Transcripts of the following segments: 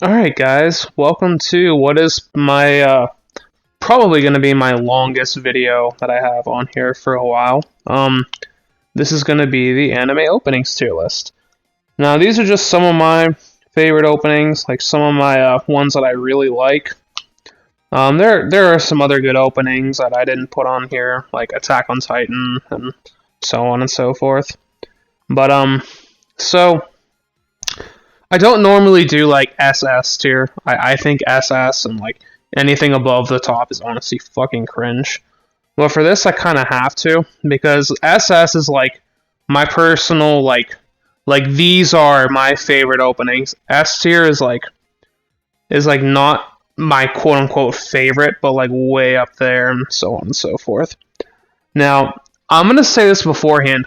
Alright guys, welcome to what is my, probably going to be my longest video that I have on here for a while. This is going to be the anime openings tier list. Now these are just some of my favorite openings, like some of my ones that I really like. There are some other good openings that I didn't put on here, like Attack on Titan and so on and so forth. But, so... I don't normally do like SS tier. I think SS and like anything above the top is honestly fucking cringe. But for this, I kind of have to because SS is like my personal like these are my favorite openings. S tier is like not my quote unquote favorite, but like way up there and so on and so forth. Now I'm gonna say this beforehand.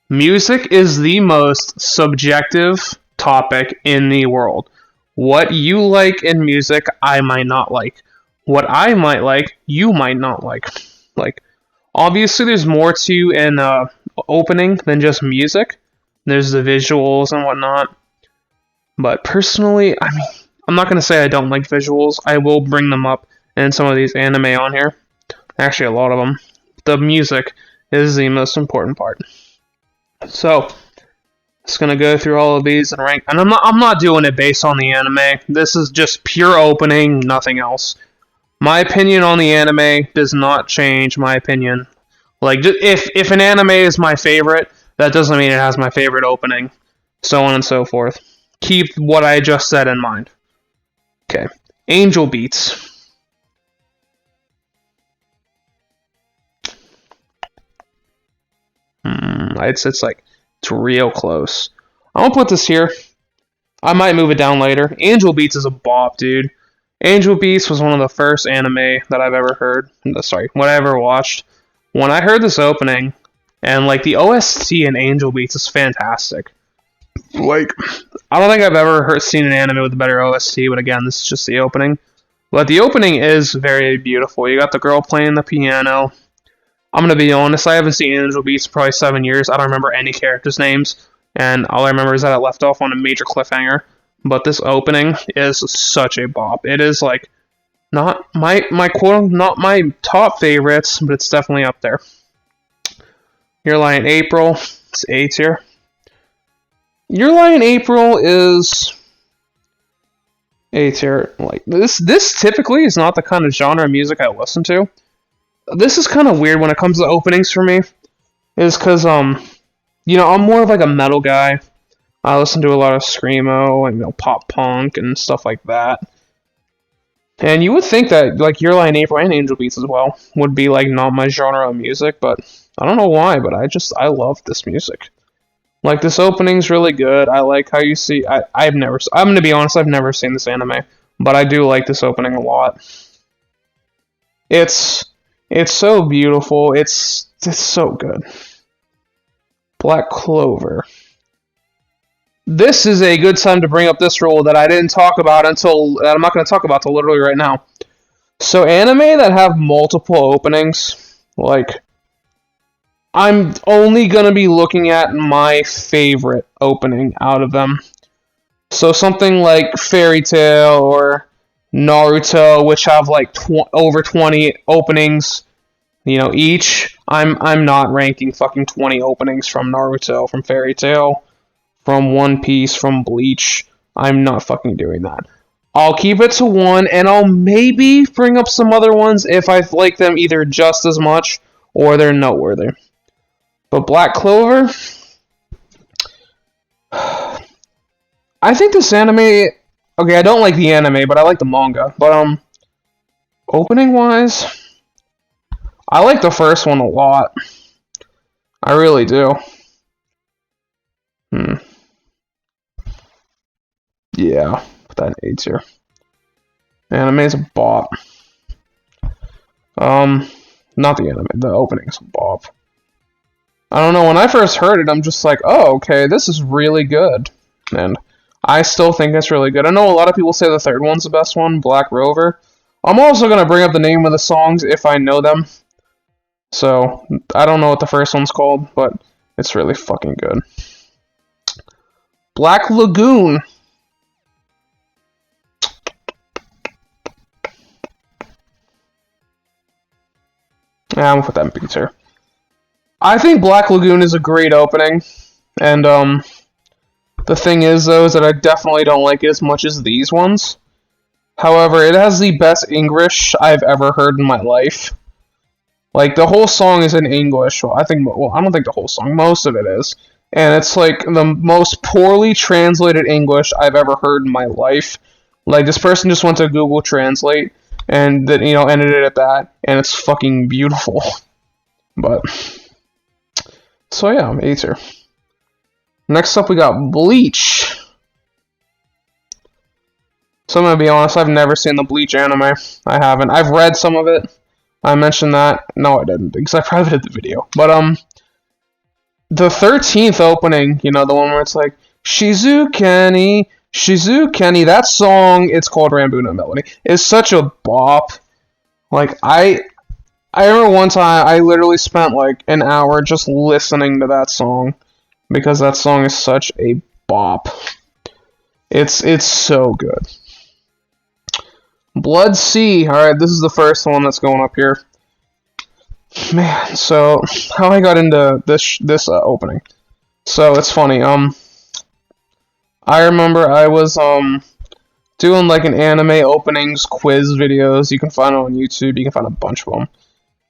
Music is the most subjective topic in the world. What you like in music, I might not like. What I might like, you might not like. Like, obviously, there's more to an opening than just music. There's the visuals and whatnot. But personally, I mean, I'm not going to say I don't like visuals. I will bring them up in some of these anime on here. Actually, a lot of them. The music is the most important part. So, just gonna go through all of these and rank, and I'm not doing it based on the anime. This is just pure opening, nothing else. My opinion on the anime does not change my opinion. Like, if an anime is my favorite, that doesn't mean it has my favorite opening, so on and so forth. Keep what I just said in mind. Okay, Angel Beats. It's real close. I'm gonna put this here. I might move it down later. Angel Beats is a bop, dude. Angel Beats was one of the first anime that I've ever heard. Sorry, what I ever watched. When I heard this opening, and like the OST in Angel Beats is fantastic. Like, I don't think I've ever seen an anime with a better OST, but again, this is just the opening. But the opening is very beautiful. You got the girl playing the piano. I'm gonna be honest, I haven't seen Angel Beats in probably 7 years. I don't remember any characters' names, and all I remember is that it left off on a major cliffhanger. But this opening is such a bop. It is like not my quote not my top favorites, but it's definitely up there. Your Lie in April, it's A tier. Your Lie in April is A tier. Like this typically is not the kind of genre of music I listen to. This is kind of weird when it comes to openings for me, is because I'm more of like a metal guy. I listen to a lot of screamo and pop punk and stuff like that. And you would think that like Your Lie in April and Angel Beats as well would be like not my genre of music, but I don't know why, but I love this music. Like this opening's really good. I like how you see. I'm gonna be honest, I've never seen this anime, but I do like this opening a lot. It's so beautiful. It's so good. Black Clover. This is a good time to bring up this rule that I didn't talk about that I'm not going to talk about till literally right now. So anime that have multiple openings, like I'm only going to be looking at my favorite opening out of them. So something like Fairy Tail or Naruto, which have like over 20 openings, each. I'm not ranking fucking 20 openings from Naruto, from Fairy Tail, from One Piece, from Bleach. I'm not fucking doing that. I'll keep it to one, and I'll maybe bring up some other ones if I like them either just as much or they're noteworthy. But Black Clover, I think this anime. Okay, I don't like the anime, but I like the manga. But opening wise, I like the first one a lot. I really do. Yeah, put that in A tier. Anime's a bop. Not the anime, the opening's a bop. I don't know, when I first heard it, I'm just like, oh, okay, this is really good. And I still think it's really good. I know a lot of people say the third one's the best one, Black Rover. I'm also going to bring up the name of the songs if I know them. So, I don't know what the first one's called, but it's really fucking good. Black Lagoon. Yeah, I'm gonna put that in B tier. I think Black Lagoon is a great opening, and the thing is though is that I definitely don't like it as much as these ones. However, it has the best English I've ever heard in my life. Like, the whole song is in English. Well, I don't think the whole song, most of it is. And it's like the most poorly translated English I've ever heard in my life. Like, this person just went to Google Translate and then, ended it at that, and it's fucking beautiful. But, so yeah, I'm A tier. Next up, we got Bleach. So I'm gonna be honest, I've never seen the Bleach anime. I haven't. I've read some of it. I mentioned that. No, I didn't, because I probably did the video. But, the 13th opening, the one where it's like, Shizukeni, that song, it's called Rambuno Melody, is such a bop. Like, I remember one time, I literally spent, like, an hour just listening to that song, because that song is such a bop. It's so good. Blood Sea. Alright, this is the first one that's going up here. Man, so how I got into this opening. So it's funny. I remember I was doing like an anime openings quiz videos. You can find it on YouTube. You can find a bunch of them.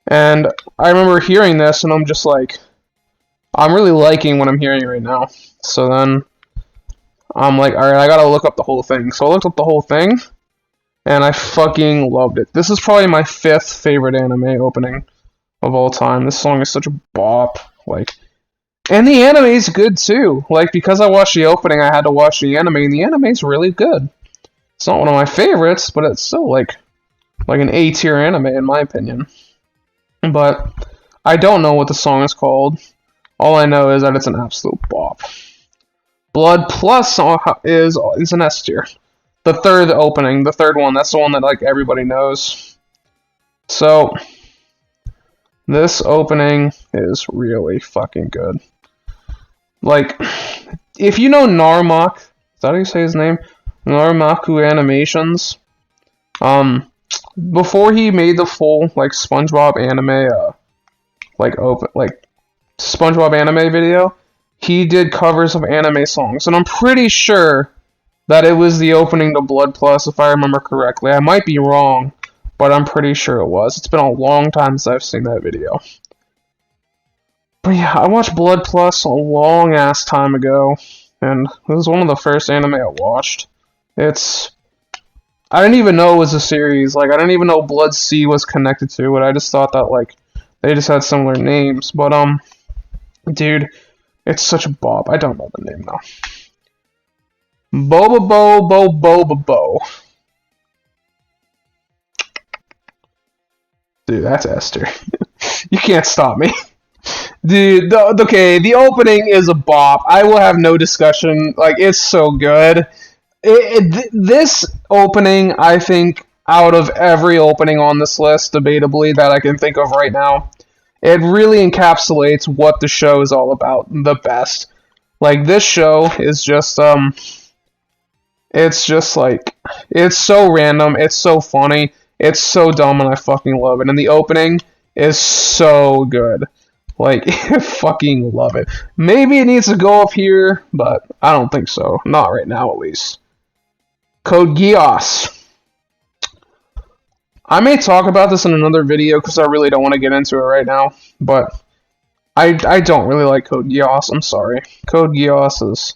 And I remember hearing this, and I'm just like, I'm really liking what I'm hearing right now. So then I'm like, alright, I gotta look up the whole thing. So I looked up the whole thing, and I fucking loved it. This is probably my 5th favorite anime opening of all time. This song is such a bop. Like, and the anime's good too. Like, because I watched the opening, I had to watch the anime, and the anime's really good. It's not one of my favorites, but it's still like an A tier anime in my opinion. But I don't know what the song is called. All I know is that it's an absolute bop. Blood Plus is an S tier. The 3rd opening, the 3rd one, that's the one that like everybody knows. So this opening is really fucking good. Like, if you know Narmak, is that how you say his name? Narmaku Animations. Before he made the full like SpongeBob anime, SpongeBob anime video, he did covers of anime songs, and I'm pretty sure that it was the opening to Blood Plus, if I remember correctly. I might be wrong, but I'm pretty sure it was. It's been a long time since I've seen that video. But yeah, I watched Blood Plus a long ass time ago, and it was one of the first anime I watched. I didn't even know it was a series. Like, I didn't even know Blood Sea was connected to it. I just thought that, like, they just had similar names. But, dude, it's such a bop. I don't know the name, though. Bo. Dude, that's Esther. You can't stop me. Dude, the opening is a bop. I will have no discussion. Like, it's so good. This opening, I think, out of every opening on this list, debatably, that I can think of right now, it really encapsulates what the show is all about the best. Like, this show is just, it's just like, it's so random, it's so funny, it's so dumb, and I fucking love it. And the opening is so good. Like, I fucking love it. Maybe it needs to go up here, but I don't think so. Not right now, at least. Code Geass. I may talk about this in another video because I really don't want to get into it right now, but I don't really like Code Geass. I'm sorry. Code Geass is...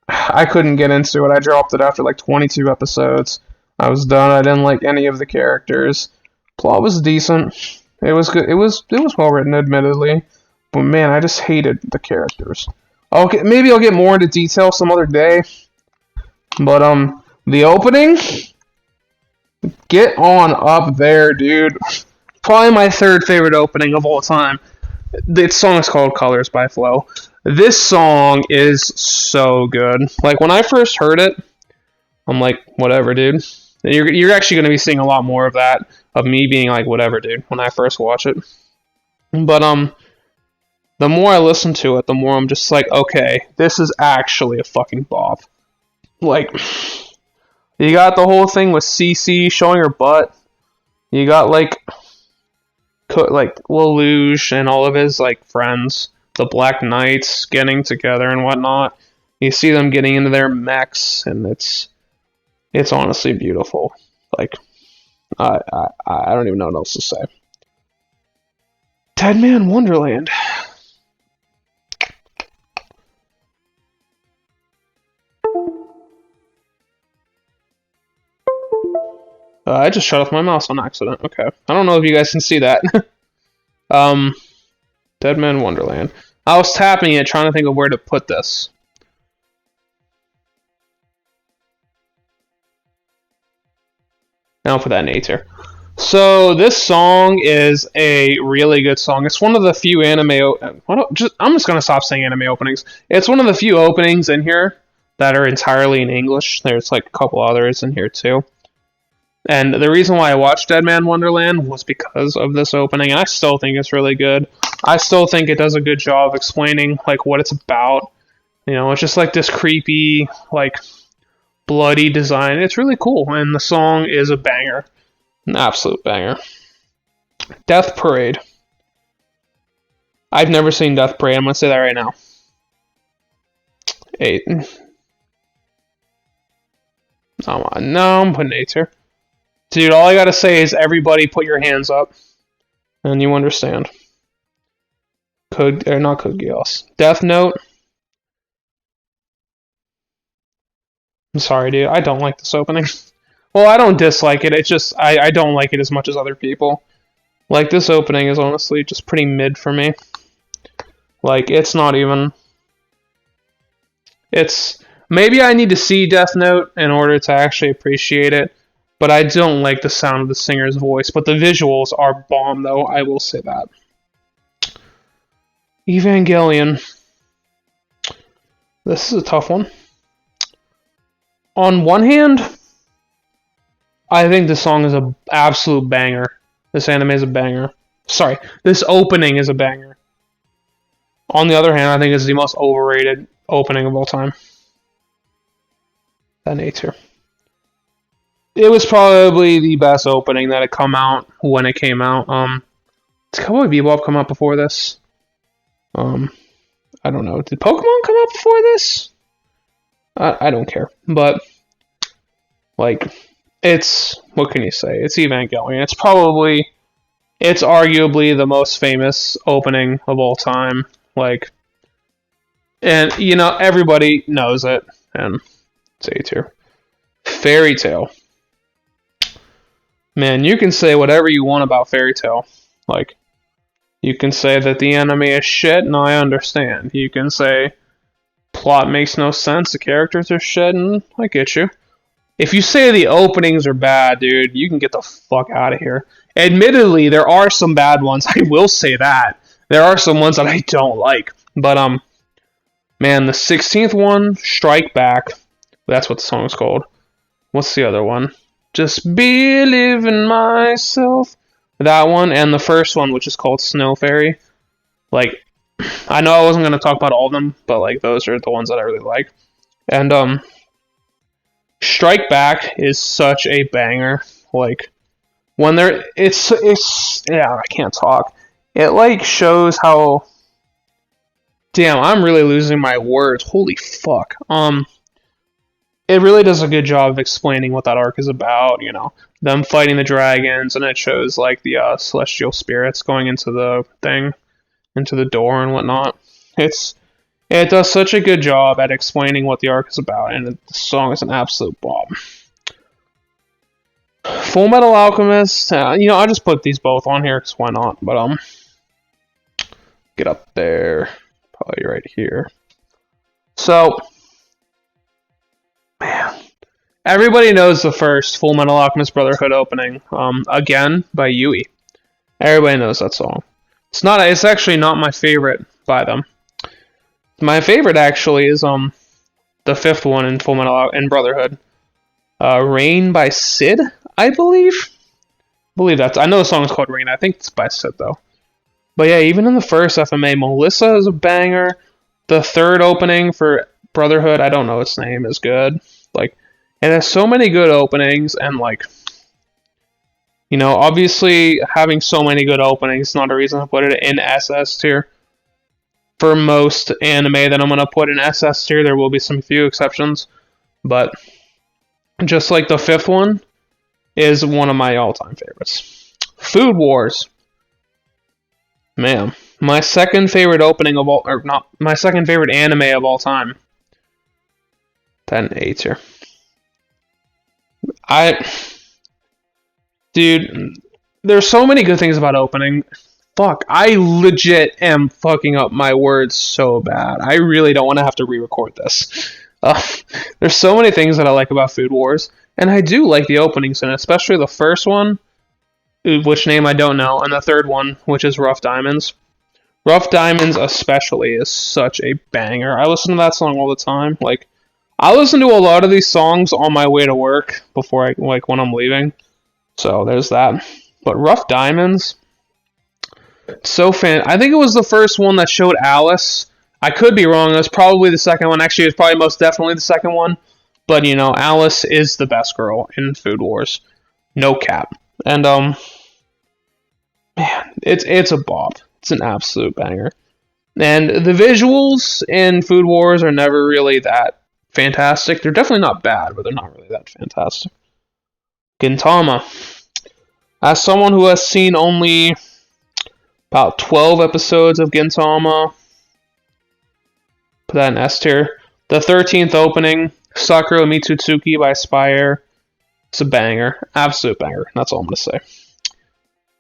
I couldn't get into it. I dropped it after like 22 episodes. I was done. I didn't like any of the characters. Plot was decent. It was good. It was well written, admittedly, but man, I just hated the characters. Maybe I'll get more into detail some other day. But the opening, get on up there, dude. Probably my 3rd favorite opening of all time. The song is called Colors by Flow. This song is so good. Like, when I first heard it, I'm like, whatever, dude. You're actually going to be seeing a lot more of that, of me being like, whatever, dude, when I first watch it. But, the more I listen to it, the more I'm just like, okay, this is actually a fucking bop. Like, you got the whole thing with CC showing her butt. You got, like, like Lelouch and all of his like friends, the Black Knights, getting together and whatnot. You see them getting into their mechs, and it's honestly beautiful. Like I don't even know what else to say. Dead Man Wonderland. I just shut off my mouse on accident. Okay. I don't know if you guys can see that. Dead Man Wonderland. I was tapping it, trying to think of where to put this. Now I'll put that in A tier. So this song is a really good song. It's one of the few anime. I'm just gonna stop saying anime openings. It's one of the few openings in here that are entirely in English. There's like a couple others in here too. And the reason why I watched Dead Man Wonderland was because of this opening, and I still think it's really good. I still think it does a good job of explaining like what it's about. You know, it's just like this creepy, like bloody design. It's really cool, and the song is a banger. An absolute banger. Death Parade. I've never seen Death Parade, I'm gonna say that right now. 8. Come on, no, I'm putting 8 here. Dude, all I gotta say is everybody put your hands up. And you understand. Not Code Geass. Death Note. I'm sorry, dude. I don't like this opening. Well, I don't dislike it. It's just, I don't like it as much as other people. Like, this opening is honestly just pretty mid for me. Like, it's not even... It's... Maybe I need to see Death Note in order to actually appreciate it. But I don't like the sound of the singer's voice. But the visuals are bomb, though. I will say that. Evangelion. This is a tough one. On one hand, I think this song is an absolute banger. This anime is a banger. Sorry, this opening is a banger. On the other hand, I think it's the most overrated opening of all time. That A tier. It was probably the best opening that had come out when it came out. Did Cowboy Bebop come out before this? I don't know. Did Pokemon come out before this? I don't care. But, like, it's... What can you say? It's Evangelion. It's arguably the most famous opening of all time. Like, and, you know, everybody knows it. And it's A tier. Fairy Tail. Man, you can say whatever you want about Fairy Tail. Like, you can say that the anime is shit, and I understand. You can say plot makes no sense, the characters are shit, and I get you. If you say the openings are bad, dude, you can get the fuck out of here. Admittedly, there are some bad ones. I will say that. There are some ones that I don't like. But, man, the 16th one, Strike Back. That's what the song is called. What's the other one? Just Believe in Myself. That one, and the first one, which is called Snow Fairy. Like, I know I wasn't going to talk about all of them, but, like, those are the ones that I really like. And, Strike Back is such a banger. Like, when yeah, I can't talk. It, like, shows how... Damn, I'm really losing my words. Holy fuck. It really does a good job of explaining what that arc is about, you know. Them fighting the dragons, and it shows, like, the celestial spirits going into the thing, into the door and whatnot. It does such a good job at explaining what the arc is about, and the song is an absolute bomb. Full Metal Alchemist, you know, I just put these both on here, because why not, but, get up there, probably right here. So... Man, everybody knows the first Full Metal Alchemist Brotherhood opening, Again by Yui. Everybody knows that song. It's actually not my favorite by them. My favorite actually is the fifth one in Full Metal in Brotherhood, Rain by Sid, I believe. I know the song is called Rain. I think it's by Sid though. But yeah, even in the first FMA, Melissa is a banger. The third opening for Brotherhood, I don't know its name, is good. Like, it has so many good openings, and like, You know, obviously having so many good openings is not a reason to put it in SS tier. For most anime that I'm going to put in SS tier, there will be some few exceptions, but just like the fifth one is one of my all-time favorites. Food Wars. Man, my second favorite opening of all, or not, my second favorite anime of all time. 10 8 tier. Dude, there's so many good things about opening. Fuck, I legit am fucking up my words so bad. I really don't want to have to re-record this. There's so many things that I like about Food Wars, and I do like the openings, and especially the first one, which name I don't know, and the third one, which is Rough Diamonds. Rough Diamonds especially is such a banger. I listen to that song all the time. Like, I listen to a lot of these songs on my way to work before when I'm leaving. So there's that. But Rough Diamonds, I think it was the first one that showed Alice. I could be wrong. It was probably the second one. Actually, it was probably most definitely the second one. But you know, Alice is the best girl in Food Wars, no cap. And man, it's a bop. It's an absolute banger. And the visuals in Food Wars are never really that fantastic. They're definitely not bad, but they're not really that fantastic. Gintama. As someone who has seen only about 12 episodes of Gintama, put that in S tier. The 13th opening, Sakura Mitsutsuki by Spire. It's a banger. Absolute banger. That's all I'm going to say.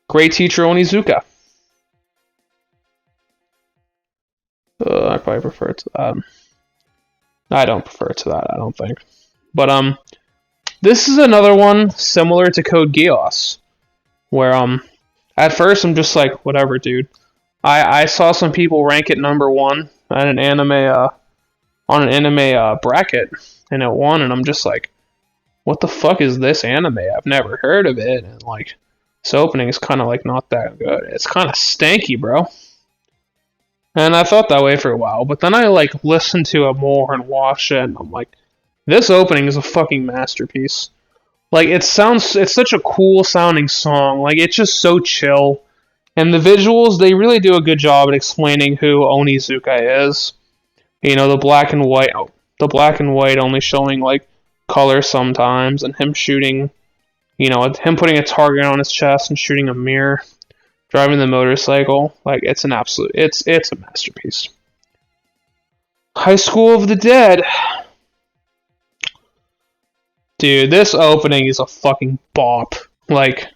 Great Teacher Onizuka. I probably prefer it to that. I don't prefer it to that, I don't think. But, this is another one similar to Code Geass, where, at first I'm just like, whatever, dude. I saw some people rank it number one on an anime bracket, and it won, and I'm just like, what the fuck is this anime? I've never heard of it, and like, this opening is kind of like not that good. It's kind of stanky, bro. And I thought that way for a while, but then I like listened to it more and watched it, and I'm like, this opening is a fucking masterpiece. Like, it's such a cool sounding song. Like, it's just so chill. And the visuals, they really do a good job at explaining who Onizuka is. You know, the black and white only showing like color sometimes, and him shooting, you know, him putting a target on his chest and shooting a mirror, driving the motorcycle. Like, it's a masterpiece. High School of the Dead. Dude, this opening is a fucking bop. Like,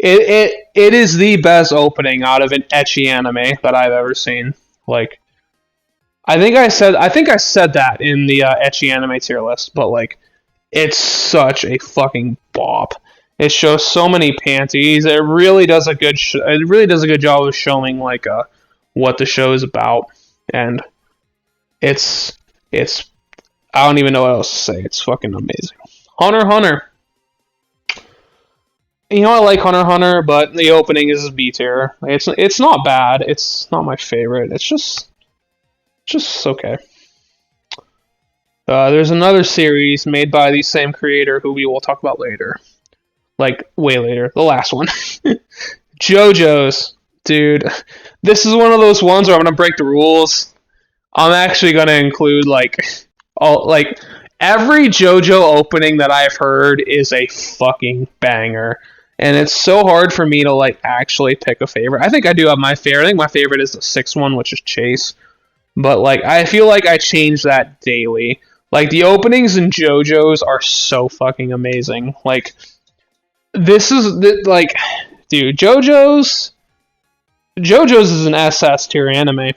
it is the best opening out of an ecchi anime that I've ever seen. Like, I think I said that in the ecchi anime tier list, but like, it's such a fucking bop. It shows so many panties. It really does a good job of showing like what the show is about, and it's I don't even know what else to say. It's fucking amazing. Hunter x Hunter. You know, I like Hunter x Hunter, but the opening is B tier. It's not bad. It's not my favorite. It's just okay. There's another series made by the same creator who we will talk about later. Like, way later. The last one. JoJo's. Dude, this is one of those ones where I'm going to break the rules. I'm actually going to include, every JoJo opening that I've heard is a fucking banger. And it's so hard for me to, like, actually pick a favorite. I think I do have my favorite. I think my favorite is the sixth one, which is Chase. But, like, I feel like I change that daily. Like, the openings in JoJo's are so fucking amazing. Like, this is, like, dude, JoJo's is an SS tier anime.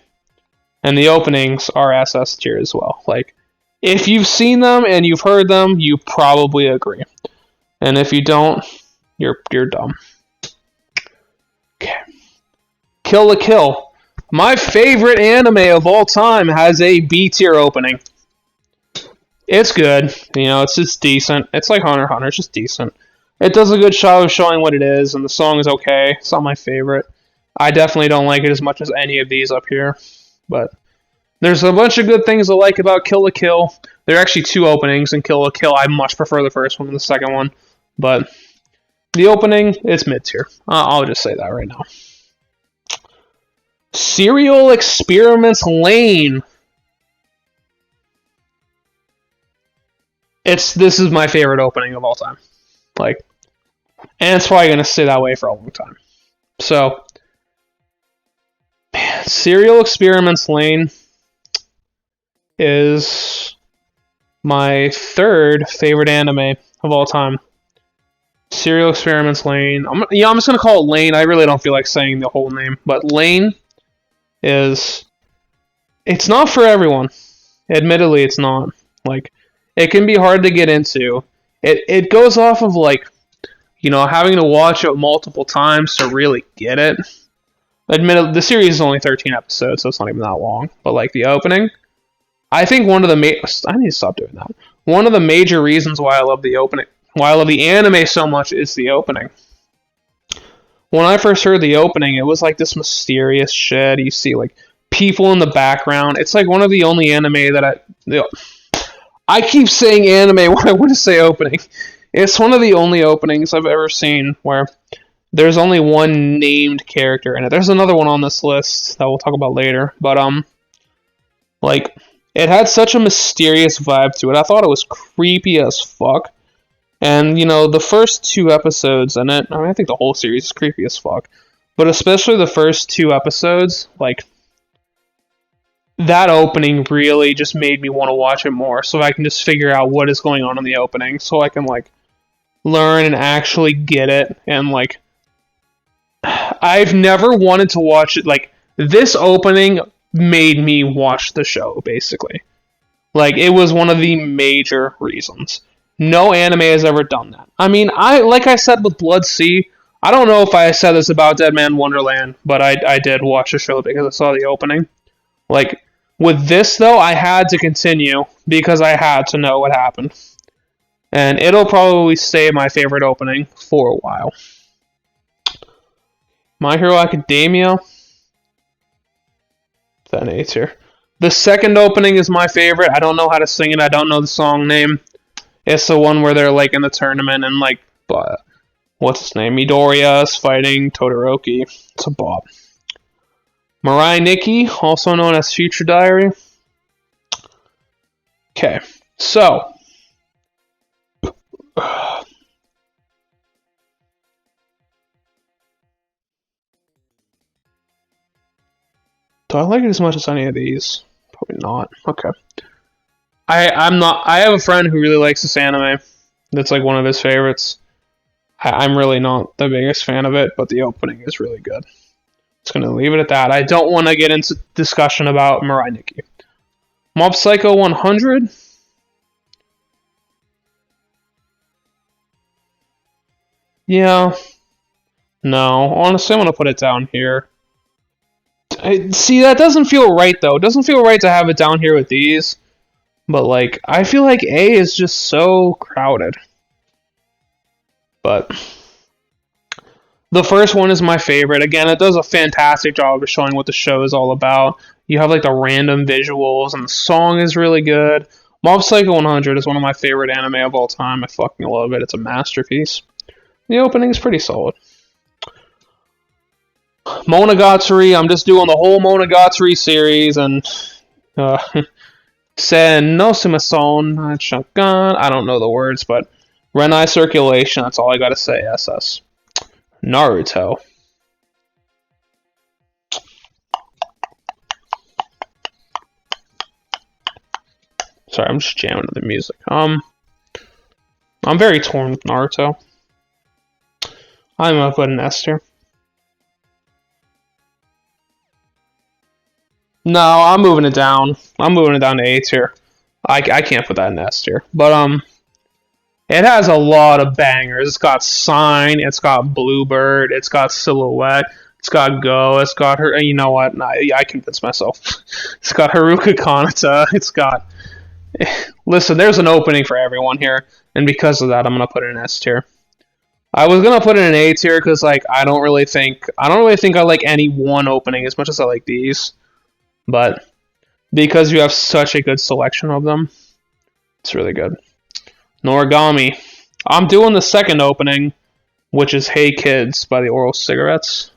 And the openings are SS tier as well. Like, if you've seen them and you've heard them, you probably agree. And if you don't, you're dumb. Okay. Kill la Kill. My favorite anime of all time has a B tier opening. It's good. You know, it's just decent. It's like Hunter x Hunter. It's just decent. It does a good job of showing what it is, and the song is okay. It's not my favorite. I definitely don't like it as much as any of these up here. But there's a bunch of good things I like about Kill la Kill. There are actually two openings in Kill la Kill. I much prefer the first one than the second one. But The opening, it's mid-tier. I'll just say that right now. Serial Experiments Lain. This is my favorite opening of all time. Like, and it's probably gonna stay that way for a long time. So, man, Serial Experiments Lain is my third favorite anime of all time. Serial Experiments Lain. I'm just gonna call it Lain. I really don't feel like saying the whole name, but Lain is. It's not for everyone. Admittedly, it's not. Like, it can be hard to get into. It goes off of like, having to watch it multiple times to really get it. Admittedly, the series is only 13 episodes, so it's not even that long. But like the opening, I think I need to stop doing that. One of the major reasons why I love the opening, why I love the anime so much, is the opening. When I first heard the opening, it was like this mysterious shit. You see like people in the background. It's like one of the only anime that I keep saying anime when I want to say opening. It's one of the only openings I've ever seen where there's only one named character in it. There's another one on this list that we'll talk about later, but like, it had such a mysterious vibe to it. I thought it was creepy as fuck. And, the first 2 episodes in it, I think the whole series is creepy as fuck. But especially the first 2 episodes, like, that opening really just made me want to watch it more, so I can just figure out what is going on in the opening, so I can, like, learn and actually get it. And, like, I've never wanted to watch it. Like, this opening made me watch the show, basically. Like, it was one of the major reasons. No anime has ever done that. I mean, like I said with Blood Sea, I don't know if I said this about Dead Man Wonderland, but I did watch the show because I saw the opening. Like, with this, though, I had to continue because I had to know what happened. And it'll probably stay my favorite opening for a while. My Hero Academia. Then A tier. The second opening is my favorite. I don't know how to sing it. I don't know the song name. It's the one where they're like in the tournament and like, what's his name? Midoriya is fighting Todoroki. It's a bop. Mirai Nikki, also known as Future Diary. Okay, so. Do I like it as much as any of these? Probably not. Okay. I have a friend who really likes this anime. That's like one of his favorites. I'm really not the biggest fan of it, but the opening is really good. Just gonna leave it at that. I don't want to get into discussion about Mirai Nikki. Mob Psycho 100. Yeah. No, honestly, I'm gonna put it down here. See, that doesn't feel right though. It doesn't feel right to have it down here with these. But like, I feel like A is just so crowded. But the first one is my favorite. Again, it does a fantastic job of showing what the show is all about. You have like the random visuals, and the song is really good. Mob Psycho 100 is one of my favorite anime of all time. I fucking love it. It's a masterpiece. The opening is pretty solid. Monogatari, I'm just doing the whole Monogatari series, and Sen no Sumason Shotgun. I don't know the words, but Renai Circulation, that's all I gotta say, SS. Naruto. Sorry, I'm just jamming to the music. I'm very torn with Naruto. I'm gonna put an S tier. No, I'm moving it down. I'm moving it down to A tier. I can't put that in S tier. But, it has a lot of bangers. It's got Sign, it's got Bluebird, it's got Silhouette, it's got Go, it's got her. You know what? I convinced myself. It's got Haruka Kanata. It's got. Listen, there's an opening for everyone here, and because of that, I'm gonna put it in S tier. I was gonna put it in A tier because like I don't really think I like any one opening as much as I like these, but because you have such a good selection of them, it's really good. Noragami. I'm doing the second opening which is Hey Kids by the Oral Cigarettes.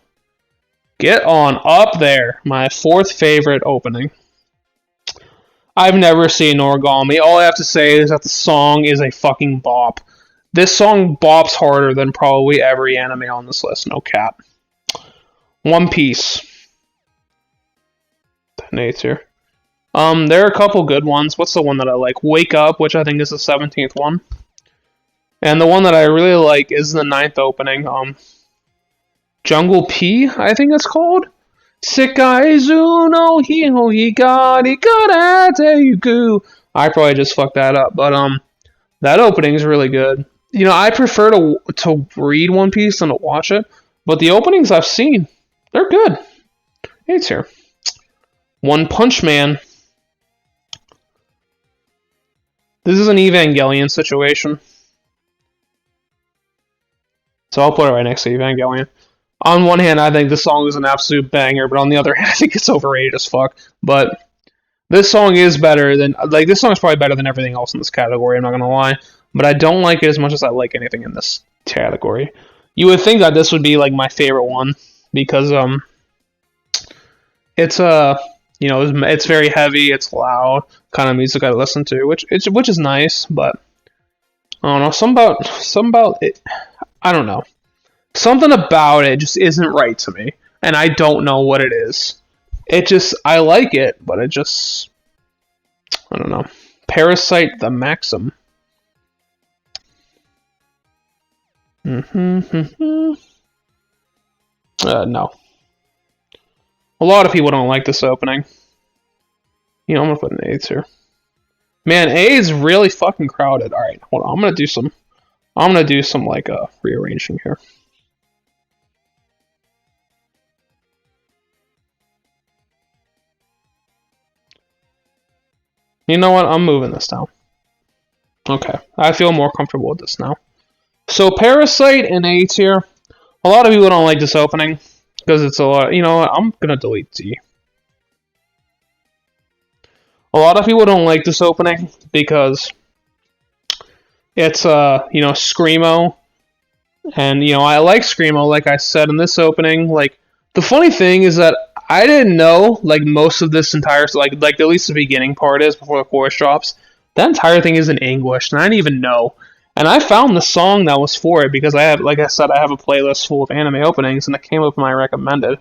Get on up there. My fourth favorite opening. I've never seen Origami. All I have to say is that the song is a fucking bop. This song bops harder than probably every anime on this list, no cap. One Piece. Nate's here. There are a couple good ones. What's the one that I like? Wake Up, which I think is the 17th one. And the one that I really like is the 9th opening. Jungle P, I think it's called. Sekaizu no Hiho Higari Karate. I probably just fucked that up, but that opening is really good. You know, I prefer to read One Piece than to watch it, but the openings I've seen, they're good. It's here. One Punch Man. This is an Evangelion situation. So I'll put it right next to Evangelion. On one hand, I think this song is an absolute banger, but on the other hand, I think it's overrated as fuck. But this song is better than... Like, this song is probably better than everything else in this category, I'm not gonna lie. But I don't like it as much as I like anything in this category. You would think that this would be, like, my favorite one. Because, it's, you know, it's very heavy, it's loud, kind of music I listen to, which is nice, but... I don't know, something about it... I don't know. Something about it just isn't right to me. And I don't know what it is. I like it, but it just... I don't know. Parasite the Maxim. No. A lot of people don't like this opening. You know, I'm gonna put an AIDS here. Man, A is really fucking crowded. Alright, hold on. I'm gonna do some like rearranging here. You know what? I'm moving this down. Okay, I feel more comfortable with this now. So Parasite in A tier. A lot of people don't like this opening because it's a lot. You know what? I'm gonna delete D. A lot of people don't like this opening because it's you know, Screamo, and you know, I like Screamo. Like I said in this opening, like the funny thing is that I didn't know like most of this entire like at least the beginning part is before the chorus drops. That entire thing is in English, and I didn't even know. And I found the song that was for it because I had, like I said, I have a playlist full of anime openings, and it came up in my recommended.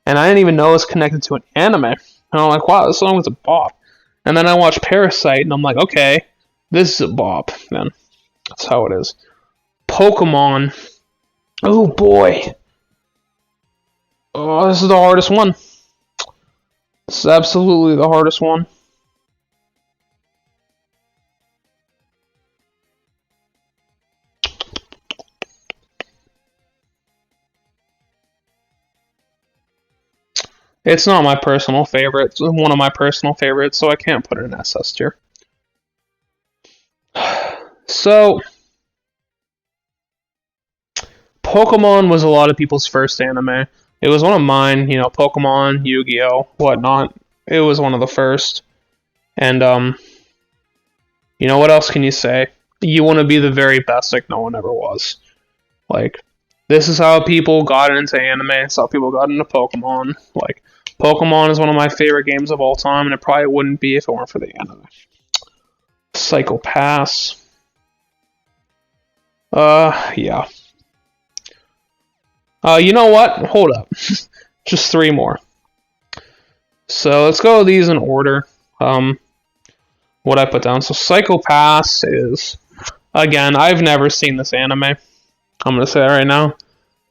And I didn't even know it was connected to an anime. And I'm like, wow, this song was a bop. And then I watched Parasite, and I'm like, okay, this is a bop. Then that's how it is. Pokemon. Oh boy. Oh, this is the hardest one. This is absolutely the hardest one. It's not my personal favorite. It's one of my personal favorites, so I can't put it in SS tier. So, Pokemon was a lot of people's first anime. It was one of mine, you know, Pokemon, Yu-Gi-Oh, whatnot. It was one of the first. And, you know, what else can you say? You want to be the very best like no one ever was. Like, this is how people got into anime. It's how people got into Pokemon. Like, Pokemon is one of my favorite games of all time, and it probably wouldn't be if it weren't for the anime. Psycho Pass. Yeah. You know what? Hold up. Just 3 more. So let's go with these in order. What I put down. So Psycho Pass is, again, I've never seen this anime. I'm gonna say that right now.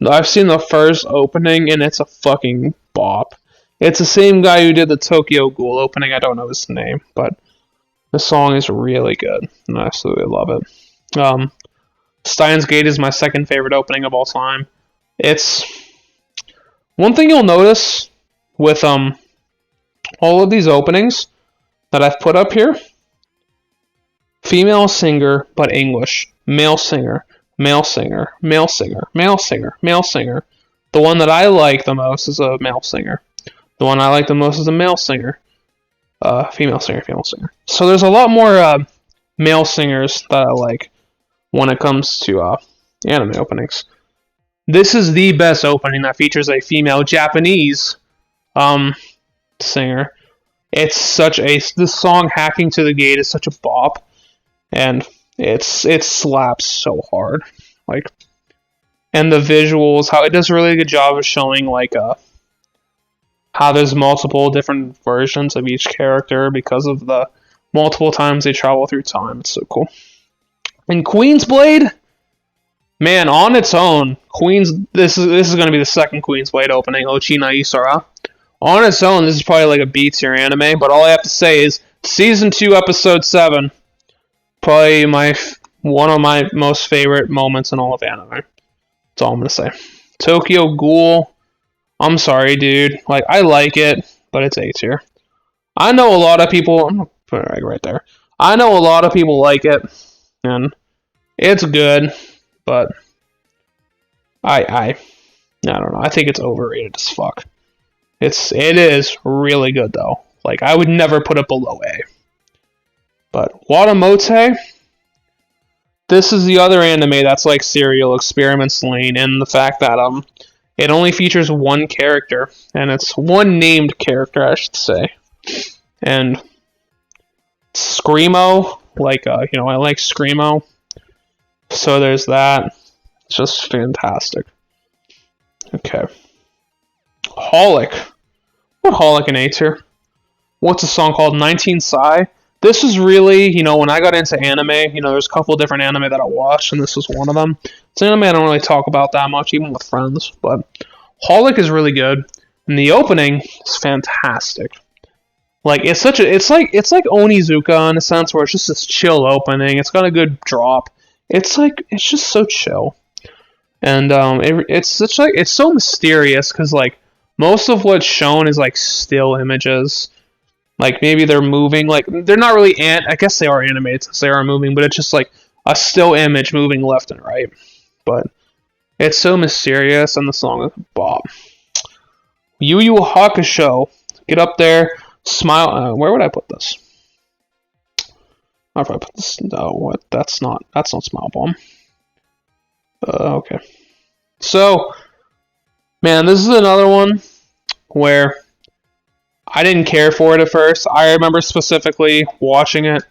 I've seen the first opening, and it's a fucking bop. It's the same guy who did the Tokyo Ghoul opening. I don't know his name, but the song is really good, and I absolutely love it. Steins Gate is my second favorite opening of all time. It's one thing you'll notice with all of these openings that I've put up here. Female singer, but English. Male singer, male singer, male singer, male singer, male singer. The one that I like the most is a male singer. The one I like the most is a male singer. Female singer, female singer. So there's a lot more male singers that I like when it comes to anime openings. This is the best opening that features a female Japanese singer. It's such a this song "Hacking to the Gate" is such a bop, and it slaps so hard. Like, and the visuals, how it does a really good job of showing like how there's multiple different versions of each character because of the multiple times they travel through time. It's so cool. And Queensblade, man, on its own, this is going to be the second Queensblade opening, Ochina Isara. On its own, this is probably like a B tier anime, but all I have to say is Season 2, Episode 7, probably one of my most favorite moments in all of anime. That's all I'm going to say. Tokyo Ghoul, I'm sorry, dude. Like, I like it, but it's A tier. I know a lot of people, I'm going to put it right there. I know a lot of people like it, and it's good, but I don't know. I think it's overrated as fuck. It is really good though. Like, I would never put it below A. But Watamote, this is the other anime that's like Serial Experiments Lane, and the fact that it only features one character, and it's one named character, I should say. And Screamo, like I like Screamo. So there's that. It's just fantastic. Okay. Holic. What Holic in A tier? What's a song called 19 Sai? This is really, when I got into anime, there's a couple of different anime that I watched, and this was one of them. It's an anime I don't really talk about that much, even with friends, but Holic is really good, and the opening is fantastic. Like, it's like Onizuka in a sense, where it's just this chill opening. It's got a good drop. It's just so chill. And it's so mysterious because like most of what's shown is like still images, like maybe they're moving, like they're not really I guess they are animated since they are moving, but it's just like a still image moving left and right. But it's so mysterious, and the song is bop. Yu Yu Hakusho, get up there, smile. Where would I put this? I'll probably put this. No, what? That's not Smile Bomb. Okay. So, man, this is another one where I didn't care for it at first. I remember specifically watching it,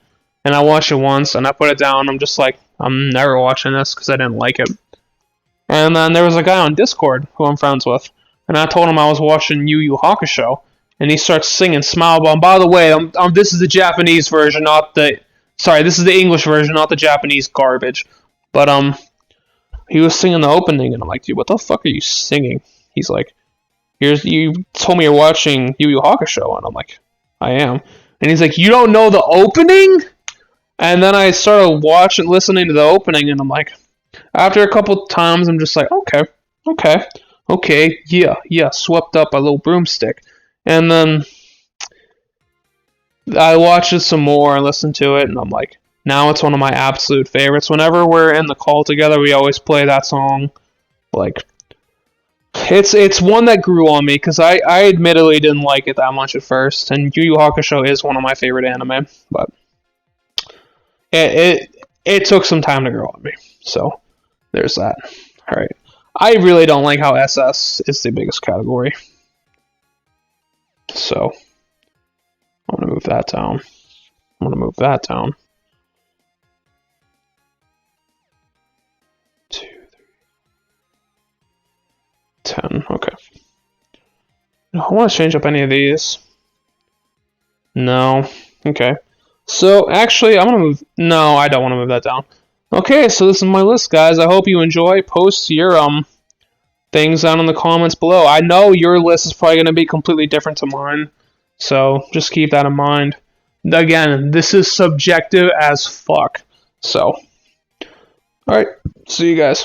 and I watched it once, and I put it down. I'm just like, I'm never watching this because I didn't like it. And then there was a guy on Discord who I'm friends with, and I told him I was watching Yu Yu Hakusho, and he starts singing Smile Bomb. By the way, this is the Japanese version, this is the English version, not the Japanese garbage. But, he was singing the opening, and I'm like, dude, what the fuck are you singing? He's like, you told me you're watching Yu Yu Hakusho, and I'm like, I am. And he's like, you don't know the opening? And then I started listening to the opening, and I'm like, after a couple times, I'm just like, okay, yeah, swept up a little broomstick. And then I watched it some more and listened to it, and I'm like, now it's one of my absolute favorites. Whenever we're in the call together, we always play that song. Like, it's one that grew on me, because I admittedly didn't like it that much at first, and Yu Yu Hakusho is one of my favorite anime, but it took some time to grow on me. So, there's that. Alright. I really don't like how SS is the biggest category. So, I'm going to move that down. 2, 3, 10. Okay. I want to change up any of these. No. Okay. So, actually, I'm going to move... No, I don't want to move that down. Okay, so this is my list, guys. I hope you enjoy. Post your things down in the comments below. I know your list is probably going to be completely different to mine, so just keep that in mind. Again, this is subjective as fuck. So, alright, see you guys.